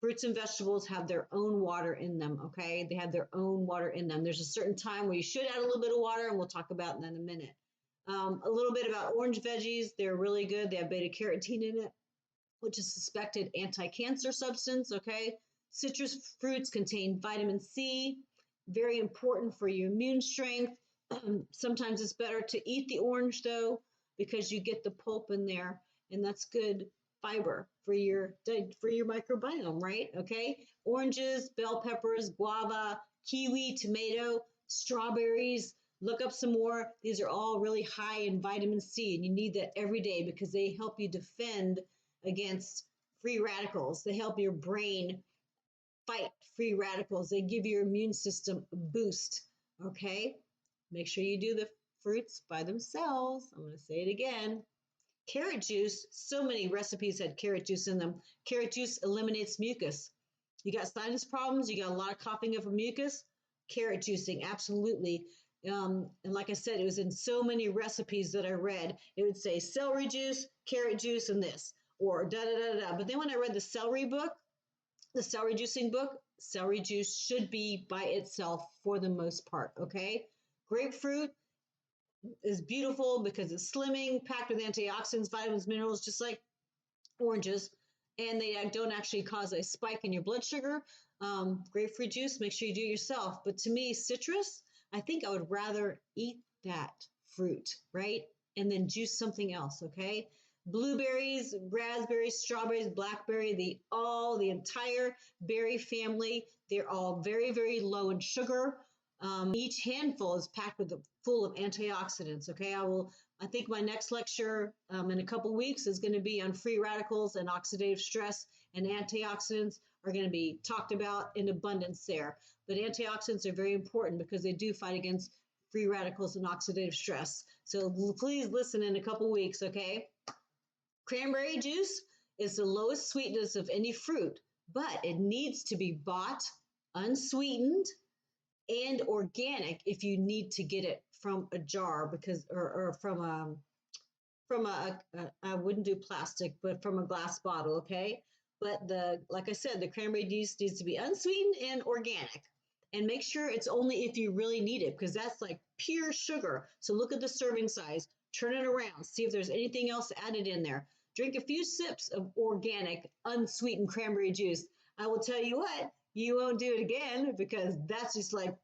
Fruits and vegetables have their own water in them, okay? They have their own water in them. There's a certain time where you should add a little bit of water, and we'll talk about that in a minute. A little bit about orange veggies. They're really good. They have beta-carotene in it, which is suspected anti-cancer substance, okay? Citrus fruits contain vitamin C, very important for your immune strength. Sometimes it's better to eat the orange, though, because you get the pulp in there, and that's good fiber for your microbiome, right? Okay. Oranges, bell peppers, guava, kiwi, tomato, strawberries. Look up some more. These are all really high in vitamin C, and you need that every day because they help you defend against free radicals. They help your brain fight free radicals. They give your immune system a boost. Okay. Make sure you do the fruits by themselves. I'm going to say it again. Carrot juice, so many recipes had carrot juice in them. Carrot juice eliminates mucus. You got sinus problems, you got a lot of coughing up from mucus, carrot juicing, absolutely. And like I said, it was in so many recipes that I read. It would say celery juice, carrot juice, and this, or da da da da. But then when I read the celery book, the celery juicing book, celery juice should be by itself for the most part, okay? Grapefruit is beautiful because it's slimming, packed with antioxidants, vitamins, minerals, just like oranges, and they don't actually cause a spike in your blood sugar. Grapefruit juice, make sure you do it yourself. But to me, citrus, I think I would rather eat that fruit, right? And then juice something else, okay? Blueberries, raspberries, strawberries, blackberry, the entire berry family, they're all very, very low in sugar. Each handful is packed with full of antioxidants. Okay, I think my next lecture in a couple weeks is going to be on free radicals and oxidative stress, and antioxidants are going to be talked about in abundance there. But antioxidants are very important because they do fight against free radicals and oxidative stress. So please listen in a couple weeks, okay? Cranberry juice is the lowest sweetness of any fruit, but it needs to be bought unsweetened and organic if you need to get it from a jar because or from a I wouldn't do plastic, but from a glass bottle, okay? But like I said, the cranberry juice needs to be unsweetened and organic. And make sure it's only if you really need it because that's like pure sugar. So look at the serving size, turn it around, see if there's anything else added in there. Drink a few sips of organic, unsweetened cranberry juice. I will tell you what, you won't do it again because that's just like,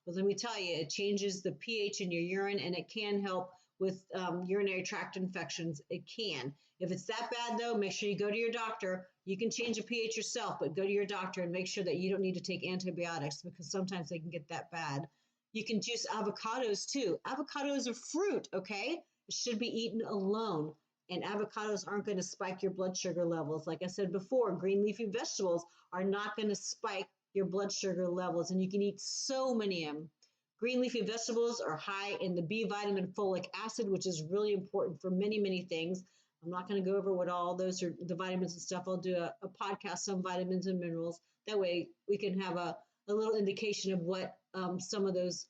but let me tell you, it changes the pH in your urine and it can help with urinary tract infections. It can. If it's that bad though, make sure you go to your doctor. You can change the pH yourself, but go to your doctor and make sure that you don't need to take antibiotics because sometimes they can get that bad. You can juice avocados too. Avocado is a fruit, okay? It should be eaten alone. And avocados aren't going to spike your blood sugar levels. Like I said before, green leafy vegetables are not going to spike your blood sugar levels, and you can eat so many of them. Green leafy vegetables are high in the B vitamin, folic acid, which is really important for many, many things. I'm not going to go over what all those are, the vitamins and stuff. I'll do a podcast on vitamins and minerals. That way we can have a little indication of what some of those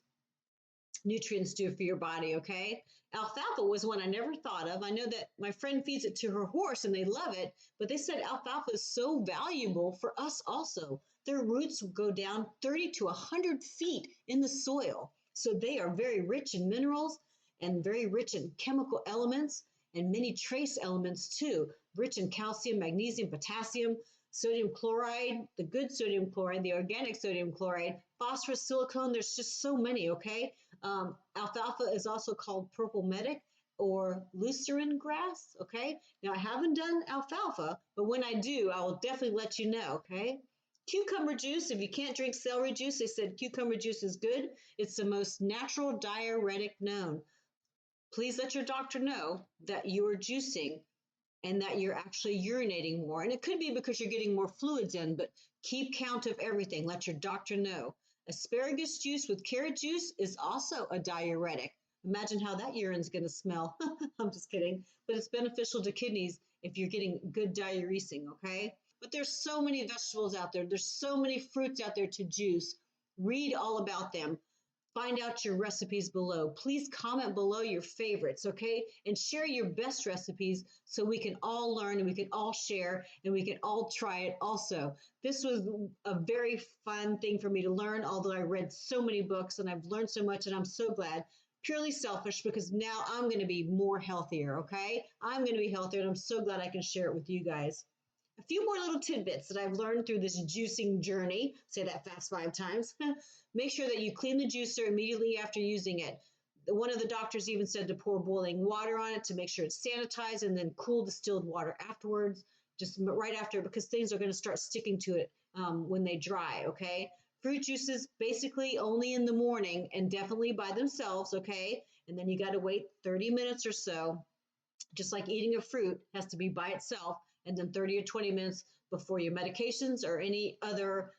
nutrients do for your body, okay? Alfalfa was one I never thought of. I know that my friend feeds it to her horse and they love it, but they said alfalfa is so valuable for us also. Their roots go down 30 to 100 feet in the soil. So they are very rich in minerals and very rich in chemical elements and many trace elements too, rich in calcium, magnesium, potassium, sodium chloride, the good sodium chloride, the organic sodium chloride, phosphorus, silicone. There's just so many, okay? Alfalfa is also called purple medic or lucerne grass, okay? Now, I haven't done alfalfa, but when I do, I will definitely let you know, okay? Cucumber juice, if you can't drink celery juice, they said cucumber juice is good. It's the most natural diuretic known. Please let your doctor know that you are juicing and that you're actually urinating more. And it could be because you're getting more fluids in, but keep count of everything. Let your doctor know. Asparagus juice with carrot juice is also a diuretic. Imagine how that urine's going to smell. I'm just kidding. But it's beneficial to kidneys if you're getting good diuresing, okay? But there's so many vegetables out there. There's so many fruits out there to juice. Read all about them. Find out your recipes below. Please comment below your favorites, okay? And share your best recipes so we can all learn and we can all share and we can all try it also. This was a very fun thing for me to learn, although I read so many books and I've learned so much and I'm so glad. Purely selfish because now I'm going to be more healthier, okay? I'm going to be healthier and I'm so glad I can share it with you guys. A few more little tidbits that I've learned through this juicing journey. Say that fast 5 times. Make sure that you clean the juicer immediately after using it. one of the doctors even said to pour boiling water on it to make sure it's sanitized, and then cool distilled water afterwards, just right after, because things are going to start sticking to it when they dry, okay? Fruit juices basically only in the morning and definitely by themselves, okay? And then you got to wait 30 minutes or so, just like eating a fruit has to be by itself, and then 30 or 20 minutes before your medications or any other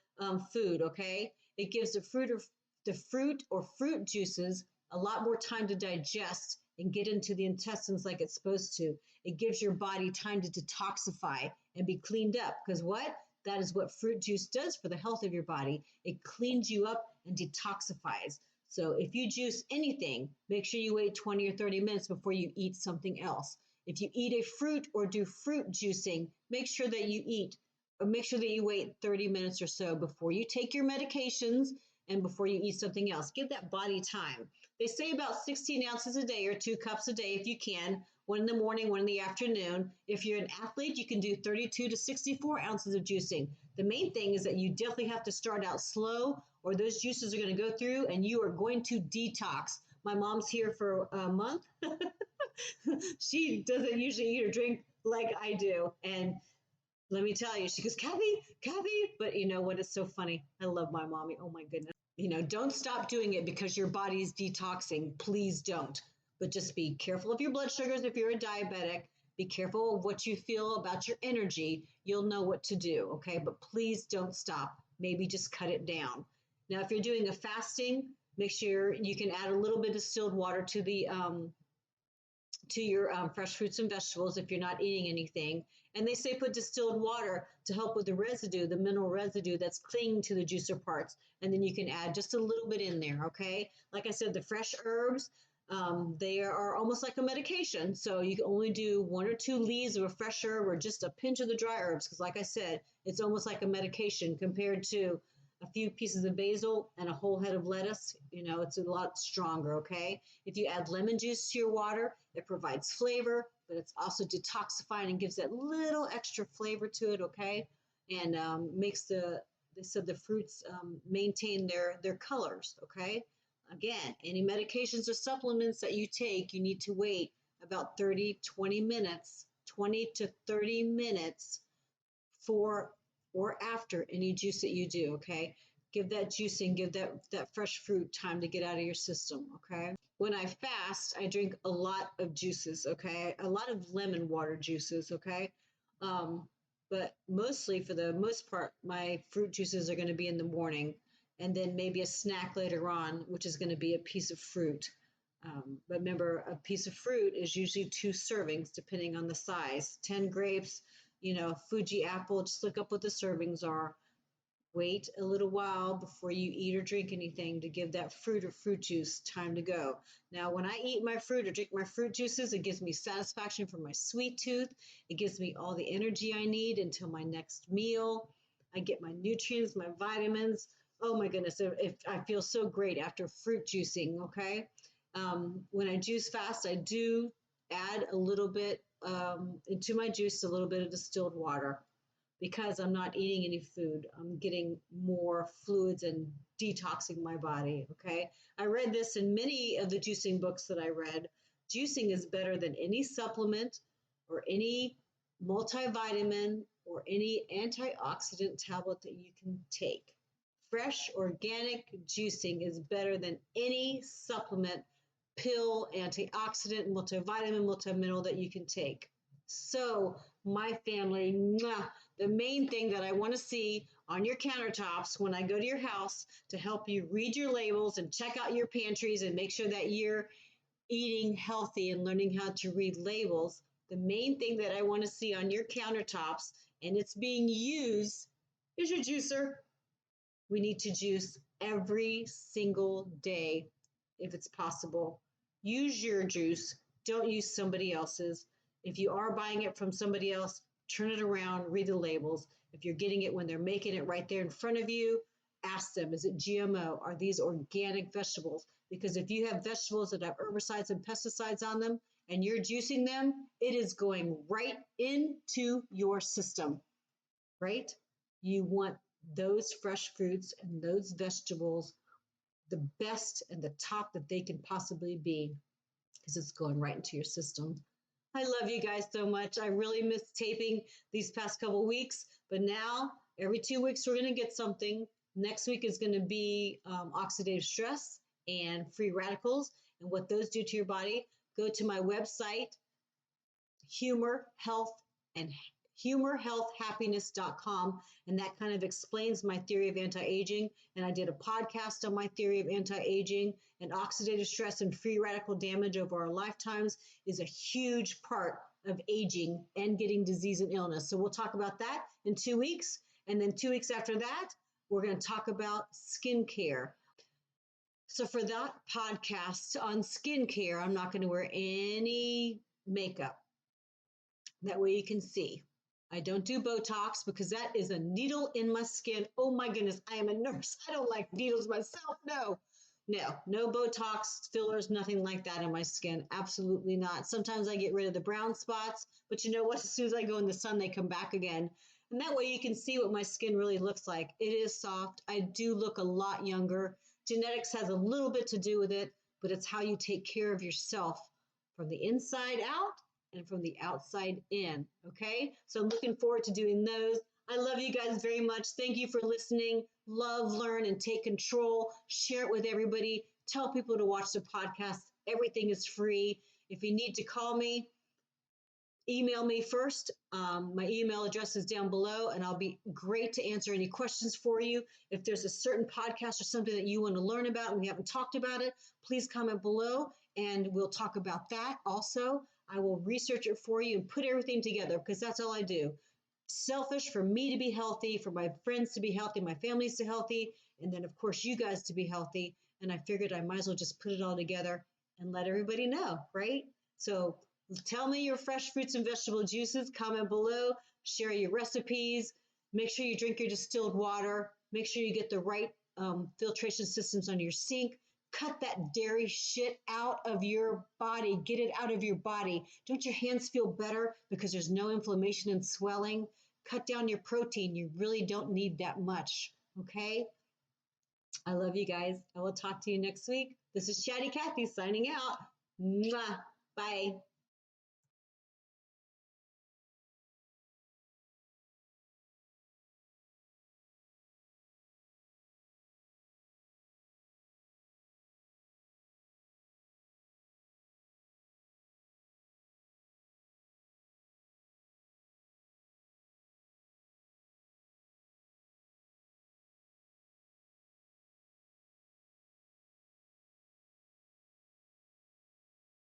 food, okay? It gives the fruit or fruit juices a lot more time to digest and get into the intestines like it's supposed to. It gives your body time to detoxify and be cleaned up, because what? That is what fruit juice does for the health of your body. It cleans you up and detoxifies. So if you juice anything, make sure you wait 20 or 30 minutes before you eat something else. If you eat a fruit or do fruit juicing, make sure that you wait 30 minutes or so before you take your medications and before you eat something else. Give that body time. They say about 16 ounces a day or 2 cups a day if you can, one in the morning, one in the afternoon. If you're an athlete, you can do 32 to 64 ounces of juicing. The main thing is that you definitely have to start out slow, or those juices are going to go through and you are going to detox. My mom's here for a month. She doesn't usually eat or drink like I do. And let me tell you, she goes, Kathy, but you know what? It's so funny. I love my mommy. Oh my goodness. Don't stop doing it because your body is detoxing. Please don't. But just be careful of your blood sugars if you're a diabetic. Be careful of what you feel about your energy. You'll know what to do, okay? But please don't stop. Maybe just cut it down. Now, if you're doing a fasting, make sure you can add a little bit of distilled water to your fresh fruits and vegetables if you're not eating anything. And they say put distilled water to help with the residue, the mineral residue that's clinging to the juicer parts. And then you can add just a little bit in there, okay? Like I said, the fresh herbs, they are almost like a medication. So you can only do 1 or 2 leaves of a fresh herb or just a pinch of the dry herbs. Because like I said, it's almost like a medication compared to a few pieces of basil and a whole head of lettuce. It's a lot stronger, okay? If you add lemon juice to your water, it provides flavor, but it's also detoxifying and gives that little extra flavor to it, okay? And makes they said the fruits maintain their colors, okay? Again, any medications or supplements that you take, you need to wait about 20 to 30 minutes for or after any juice that you do, okay? Give that juicing, give that fresh fruit time to get out of your system, okay? When I fast, I drink a lot of juices, okay? A lot of lemon water juices, okay? But mostly, for the most part, my fruit juices are going to be in the morning, and then maybe a snack later on, which is going to be a piece of fruit. But remember, a piece of fruit is usually 2 servings, depending on the size. 10 grapes, Fuji apple, just look up what the servings are. Wait a little while before you eat or drink anything to give that fruit or fruit juice time to go. Now, when I eat my fruit or drink my fruit juices, it gives me satisfaction for my sweet tooth. It gives me all the energy I need until my next meal. I get my nutrients, my vitamins. Oh my goodness, if I feel so great after fruit juicing, okay? When I juice fast, I do add a little bit into my juice, a little bit of distilled water, because I'm not eating any food. I'm getting more fluids and detoxing my body, okay? I read this in many of the juicing books that I read. Juicing is better than any supplement or any multivitamin or any antioxidant tablet that you can take. Fresh organic juicing is better than any supplement, pill, antioxidant, multivitamin, multimineral that you can take. So my family, the main thing that I want to see on your countertops when I go to your house to help you read your labels and check out your pantries and make sure that you're eating healthy and learning how to read labels, the main thing that I want to see on your countertops, and it's being used, is your juicer. We need to juice every single day if it's possible. Use your juice. Don't use somebody else's. If you are buying it from somebody else, turn it around, read the labels. If you're getting it when they're making it right there in front of you, ask them, is it GMO? Are these organic vegetables? Because if you have vegetables that have herbicides and pesticides on them and you're juicing them, it is going right into your system, right? You want those fresh fruits and those vegetables the best and the top that they can possibly be, because it's going right into your system. I love you guys so much. I really missed taping these past couple weeks, but now every 2 weeks we're going to get something. Next week is going to be oxidative stress and free radicals and what those do to your body. Go to my website, humorhealthhappiness.com, and that kind of explains my theory of anti-aging. And I did a podcast on my theory of anti-aging, and oxidative stress and free radical damage over our lifetimes is a huge part of aging and getting disease and illness. So we'll talk about that in 2 weeks. And then 2 weeks after that, we're going to talk about skincare. So for that podcast on skincare, I'm not going to wear any makeup. That way you can see. I don't do Botox because that is a needle in my skin. Oh my goodness, I am a nurse. I don't like needles myself. No Botox, fillers, nothing like that in my skin. Absolutely not. Sometimes I get rid of the brown spots, but you know what? As soon as I go in the sun, they come back again. And that way you can see what my skin really looks like. It is soft. I do look a lot younger. Genetics has a little bit to do with it, but it's how you take care of yourself from the inside out and from the outside in, okay? So I'm looking forward to doing those. I love you guys very much. Thank you for listening. Love, learn, and take control. Share it with everybody. Tell people to watch the podcast. Everything is free. If you need to call me, email me first. My email address is down below, and I'll be great to answer any questions for you. If there's a certain podcast or something that you want to learn about and we haven't talked about it, please comment below, and we'll talk about that also. I will research it for you and put everything together because that's all I do. Selfish for me to be healthy, for my friends to be healthy, my family's to healthy, and then, of course, you guys to be healthy. And I figured I might as well just put it all together and let everybody know, right? So tell me your fresh fruits and vegetable juices. Comment below. Share your recipes. Make sure you drink your distilled water. Make sure you get the right filtration systems on your sink. Cut that dairy shit out of your body. Get it out of your body. Don't your hands feel better because there's no inflammation and swelling? Cut down your protein. You really don't need that much, okay? I love you guys. I will talk to you next week. This is Chatty Cathy signing out. Mwah. Bye.